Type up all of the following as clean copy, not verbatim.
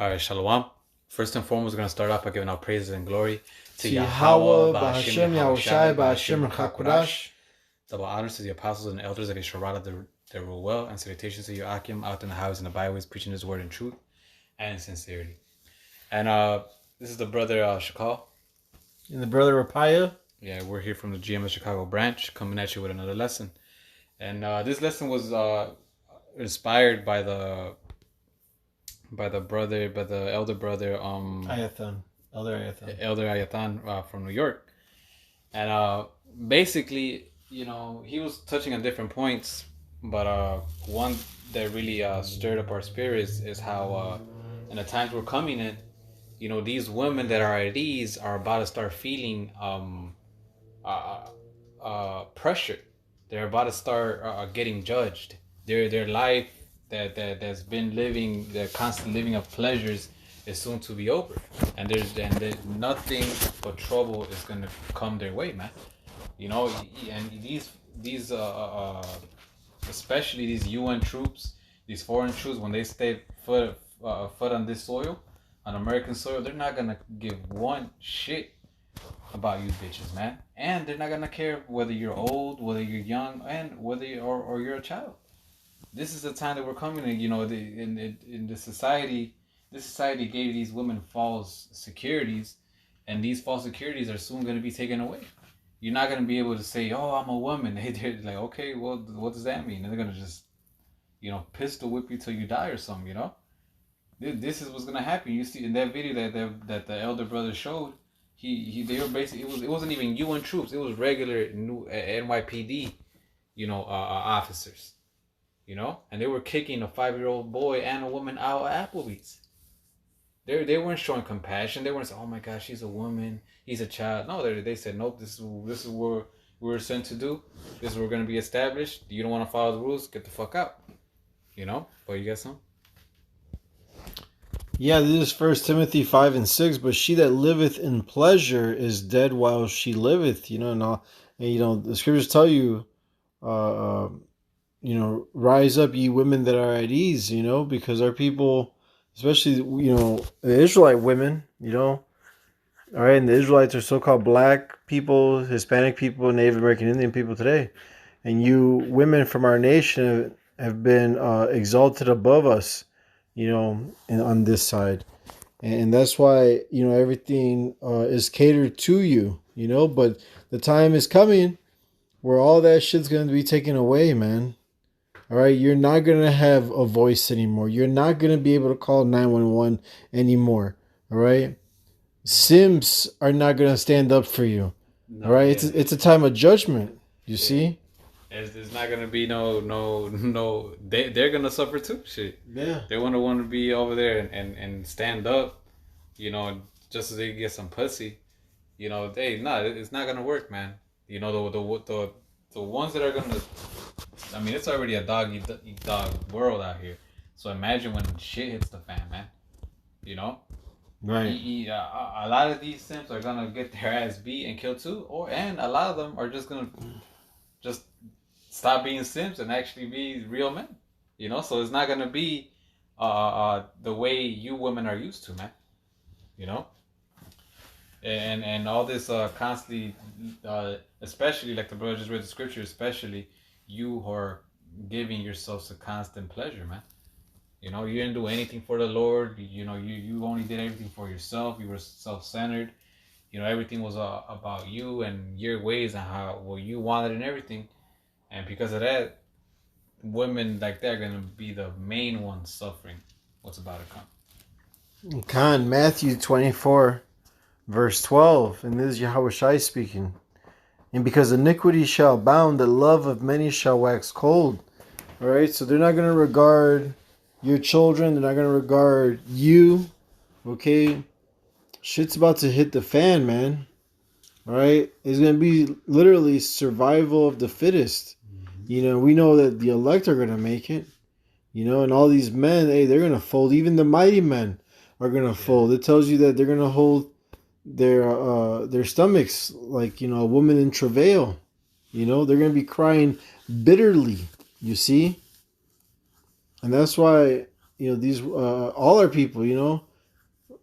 All right, Shalom. First and foremost, we're going to start off by giving our praises and glory to Yahweh, Yahweh, Ba'Hashem, Yahushai, Ba'Hashem, Hakodash. Double honors to the apostles and elders of Yesharada that rule well, and salutations to Akim out in the highways and the byways, preaching his word in truth and in sincerity. And this is the brother Shakal. And the brother Rapaya. Yeah, we're here from the GMS Chicago branch, coming at you with another lesson. And this lesson was inspired by the elder brother Elder Ayathan from New York. And basically, he was touching on different points, but one that really stirred up our spirits is how in the times we're coming in, these women that are at ease are about to start feeling pressure. They're about to start getting judged. Their life that's been living, the constant living of pleasures, is soon to be over, and there's nothing but trouble is gonna come their way, man. And these especially these UN troops, these foreign troops, when they stay foot on this soil, on American soil, they're not gonna give one shit about you bitches, man. And they're not gonna care whether you're old, whether you're young, and whether you're a child. This is the time that we're coming in. In the society, this society gave these women false securities, and these false securities are soon going to be taken away. You're not going to be able to say, "Oh, I'm a woman." They're like, "Okay, well, what does that mean?" And they're going to just, pistol whip you till you die or something. This is what's going to happen. You see in that video that the elder brother showed, they were basically, it wasn't even UN troops. It was regular new NYPD, officers. And they were kicking a 5-year-old boy and a woman out of Applebee's. They weren't showing compassion. They weren't saying, "Oh my gosh, she's a woman, he's a child." No, they said, "Nope, this is what we're sent to do. This is what we're gonna be established. You don't want to follow the rules, get the fuck out." But you got some? Yeah, this is 1 Timothy 5:6. But she that liveth in pleasure is dead while she liveth. The scriptures tell you, rise up, ye women that are at ease. Because our people, especially the Israelite women, all right, and the Israelites are so-called black people, Hispanic people, Native American Indian people today, and you women from our nation have been exalted above us, on this side, and that's why everything is catered to you, but the time is coming where all that shit's going to be taken away, man. All right, you're not going to have a voice anymore. You're not going to be able to call 911 anymore. All right? Simps are not going to stand up for you. No, all right? Yeah. It's a time of judgment. You see? There's not going to be no. They're going to suffer too. Shit. Yeah. They want to be over there and stand up, just so they can get some pussy. It's not going to work, man. The ones that are going to, it's already a dog eat dog world out here. So imagine when shit hits the fan, man. Right. A lot of these simps are gonna get their ass beat and killed too, and a lot of them are just gonna just stop being simps and actually be real men. So it's not gonna be the way you women are used to, man. And all this constantly, especially like the brother just read the scripture, especially you who are giving yourselves a constant pleasure, man. You didn't do anything for the Lord. You only did everything for yourself. You were self-centered. Everything was about you and your ways and what you wanted and everything. And because of that, women like that are going to be the main ones suffering what's about to come. Matthew 24, verse 12. And this is Yahushai speaking. And because iniquity shall abound, the love of many shall wax cold. All right, so they're not going to regard your children. They're not going to regard you. Okay, shit's about to hit the fan, man. All right, it's going to be literally survival of the fittest. We know that the elect are going to make it. And all these men, they're going to fold. Even the mighty men are going to fold. It tells you that they're going to hold their stomachs like a woman in travail. They're going to be crying bitterly. You see, and that's why these all our people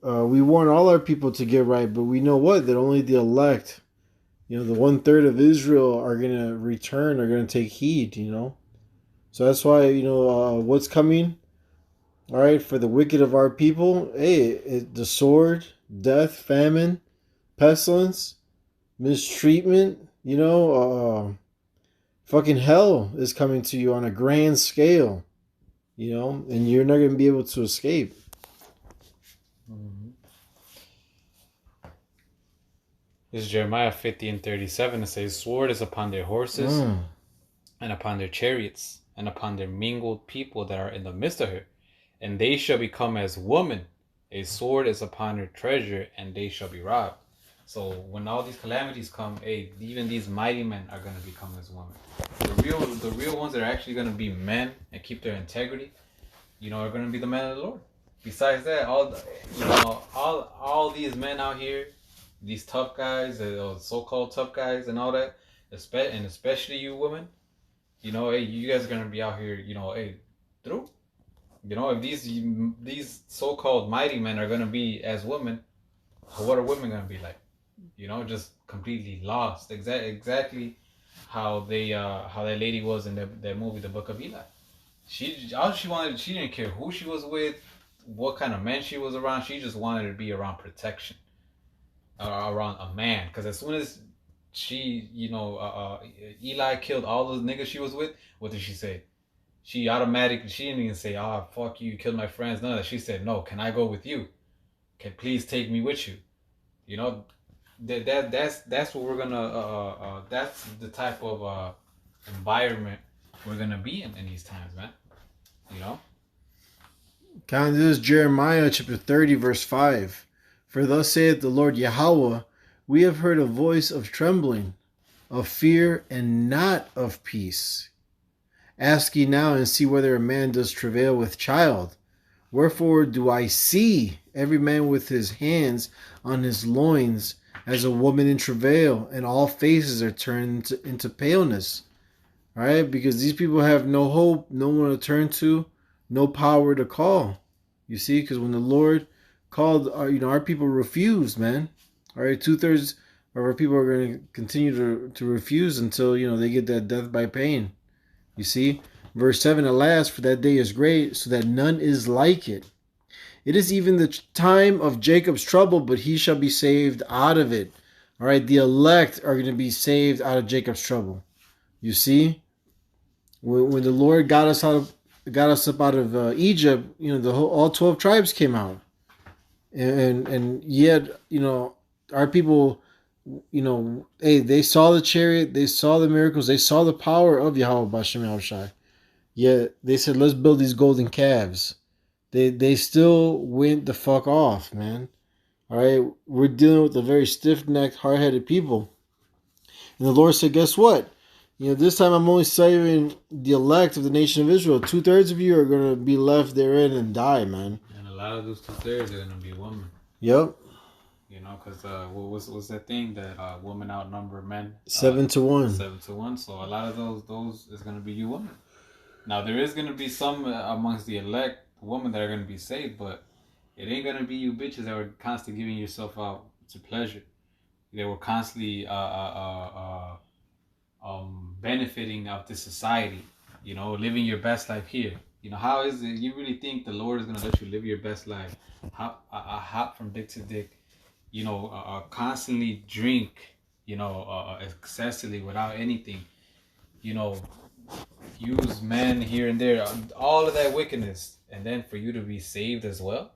we want all our people to get right, but we know what? That only the elect, the 1/3 of Israel are going to return, are going to take heed, So that's why, what's coming, all right, for the wicked of our people, hey, the sword, death, famine, pestilence, mistreatment, fucking hell is coming to you on a grand scale, and you're not going to be able to escape. Mm-hmm. This is Jeremiah 50:37. It says, sword is upon their horses and upon their chariots and upon their mingled people that are in the midst of her. And they shall become as women. A sword is upon her treasure, and they shall be robbed. So when all these calamities come, hey, even these mighty men are going to become as women. The real ones that are actually going to be men and keep their integrity, are going to be the men of the Lord. Besides that, all these men out here, these tough guys, so-called tough guys and all that, and especially you women, hey, you guys are going to be out here, hey, through. If these so-called mighty men are going to be as women, what are women going to be like? Just completely lost. Exactly how that lady was in that movie, The Book of Eli. She didn't care who she was with, what kind of men she was around. She just wanted to be around protection, around a man. Because as soon as Eli killed all those niggas she was with, what did she say? She didn't even say, fuck you killed my friends. None of that. She said, no, can I go with you? Can please take me with you? That's what we're gonna that's the type of environment we're gonna be in these times, man. This is Jeremiah chapter 30, verse 5. For thus saith the Lord Yahweh, we have heard a voice of trembling, of fear, and not of peace. Ask ye now and see whether a man does travail with child. Wherefore do I see every man with his hands on his loins as a woman in travail, and all faces are turned into paleness. All right, because these people have no hope, no one to turn to, no power to call. You see, because when the Lord called, our people refused, man. All right, 2/3 of our people are going to continue to refuse until they get that death by pain. You see, verse 7, alas, for that day is great, so that none is like it. It is even the time of Jacob's trouble, but he shall be saved out of it. All right, the elect are going to be saved out of Jacob's trouble. You see, when the Lord got us up out of Egypt, all 12 tribes came out, and yet our people, hey, they saw the chariot, they saw the miracles, they saw the power of Yahweh Bashem Yahushai. Yet they said, let's build these golden calves. They still went the fuck off, man. All right, we're dealing with a very stiff-necked, hard-headed people. And the Lord said, guess what? This time I'm only saving the elect of the nation of Israel. 2/3 of you are going to be left therein and die, man. And a lot of those 2/3 are going to be women. Yep. Because what's that thing that women outnumber men? 7-1. 7-1. So a lot of those is going to be you women. Now there is going to be some amongst the elect women that are going to be saved, but it ain't going to be you bitches that were constantly giving yourself out to pleasure. They were constantly benefiting of this society, living your best life here. How is it? You really think the Lord is going to let you live your best life? Hop from dick to dick, constantly drink, excessively without anything, use men here and there, all of that wickedness, and then for you to be saved as well,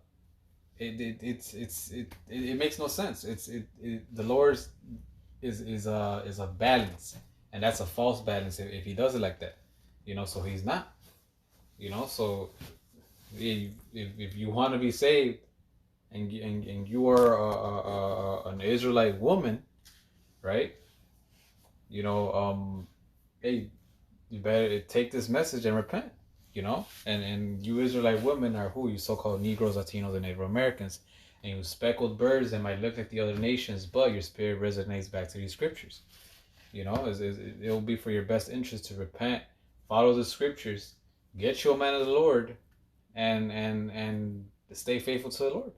it makes no sense. The Lord's is a balance, and that's a false balance if he does it like that, so he's not, so if you want to be saved and you are an Israelite woman, right, hey, you better take this message and repent, and you Israelite women are who? You so-called Negroes, Latinos, and Native Americans, and you speckled birds that might look like the other nations, but your spirit resonates back to these scriptures. It will be for your best interest to repent, follow the scriptures, get you a man of the Lord, and stay faithful to the Lord.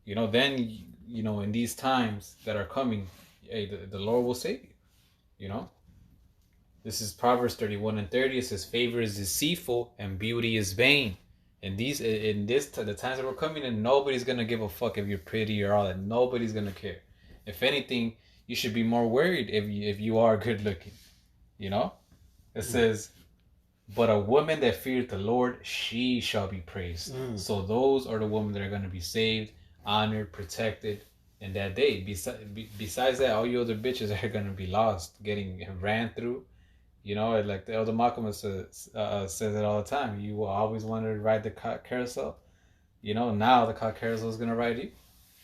you know, then, you know, in these times that are coming, hey, the Lord will save you. You know, this is Proverbs 31:30. It says, "Favor is deceitful and beauty is vain." And the times that we're coming in, nobody's gonna give a fuck if you're pretty or all that. Nobody's gonna care. If anything, you should be more worried if you are good looking. You know, it says, "But a woman that feareth the Lord, she shall be praised." So those are the women that are gonna be saved, honored, protected in that day. Besides that, all you other bitches are gonna be lost, getting ran through. You know, like the Elder Malcolm says it all the time. You always wanted to ride the carousel. You know, now the carousel is gonna ride you,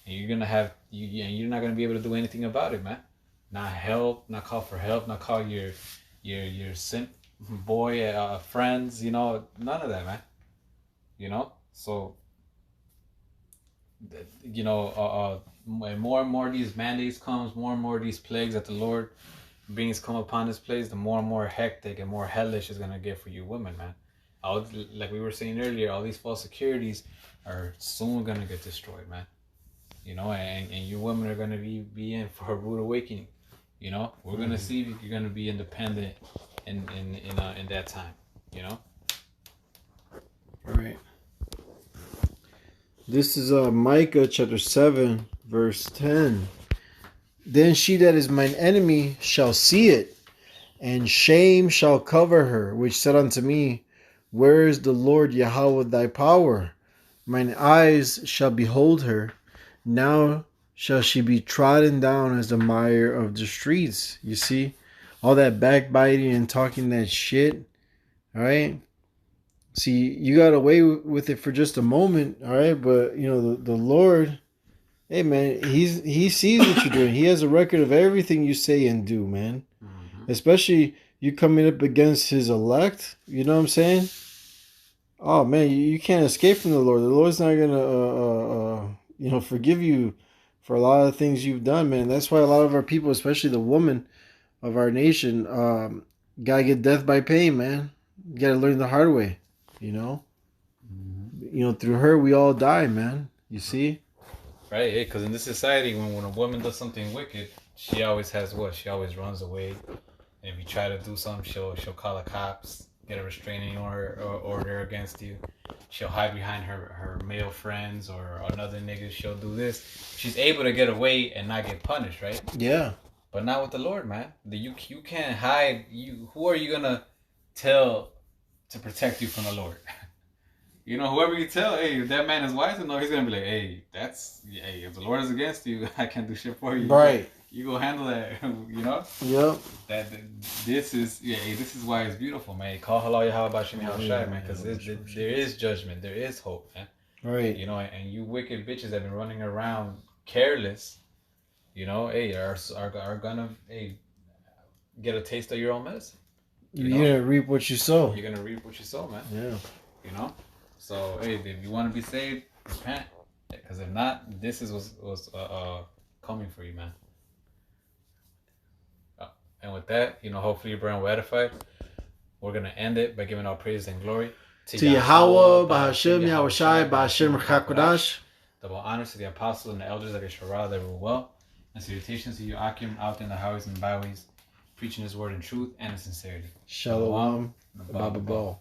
and you're gonna have you're not gonna be able to do anything about it, man. Not help, not call for help, not call your simp boy friends. You know, none of that, man. You know, so you know, more and more these mandates comes, more and more these plagues that the Lord brings come upon this place, the more and more hectic and more hellish is gonna get for you women, man. Like we were saying earlier, all these false securities are soon gonna get destroyed, man. You know, and you women are gonna be in for a rude awakening. You know, we're gonna see if you're gonna be independent in that time. You know. All right. This is Micah chapter 7, verse 10. Then she that is mine enemy shall see it, and shame shall cover her, which said unto me, Where is the Lord Yahweh thy power? Mine eyes shall behold her. Now shall she be trodden down as the mire of the streets. You see? All that backbiting and talking that shit. All right? See, you got away with it for just a moment, all right? But, you know, the Lord... Hey man, he sees what you're doing. He has a record of everything you say and do, man. Mm-hmm. Especially you coming up against his elect. You know what I'm saying? Oh man, you can't escape from the Lord. The Lord's not gonna forgive you for a lot of things you've done, man. That's why a lot of our people, especially the women of our nation, gotta get death by pain, man. You gotta learn the hard way. You know. Mm-hmm. You know, through her we all die, man. You see. Right, because in this society, when a woman does something wicked, she always has what? She always runs away. And if you try to do something, she'll call the cops, get a restraining order against you. She'll hide behind her male friends or another nigga. She'll do this. She's able to get away and not get punished, right? Yeah. But not with the Lord, man. You can't hide. Who are you gonna tell to protect you from the Lord? You know, whoever you tell, hey, if that man is wise enough, he's gonna be like, hey, if the Lord is against you, I can't do shit for you. Right. You go handle that. You know. Yep. This is why it's beautiful, man. Call halal Yahweh Bashim Yahushai, man, because there is judgment, there is hope, man. Right. You know, and you wicked bitches that been running around careless, you know, hey, are gonna get a taste of your own medicine. You're gonna reap what you sow. You're gonna reap what you sow, man. Yeah. You know. So hey, if you want to be saved, repent. Because if not, this is what's coming for you, man. And with that, you know, hopefully your brain will edify. We're gonna end it by giving all praise and glory to Yahweh, Bahashem, Yahushai, Bahashem, Chakodash. Double honors to the apostles and the elders of Yeshua that rule well, and salutations to you, Akim, out in the highways and byways, preaching His word in truth and in sincerity. Shalom, Baba Bo.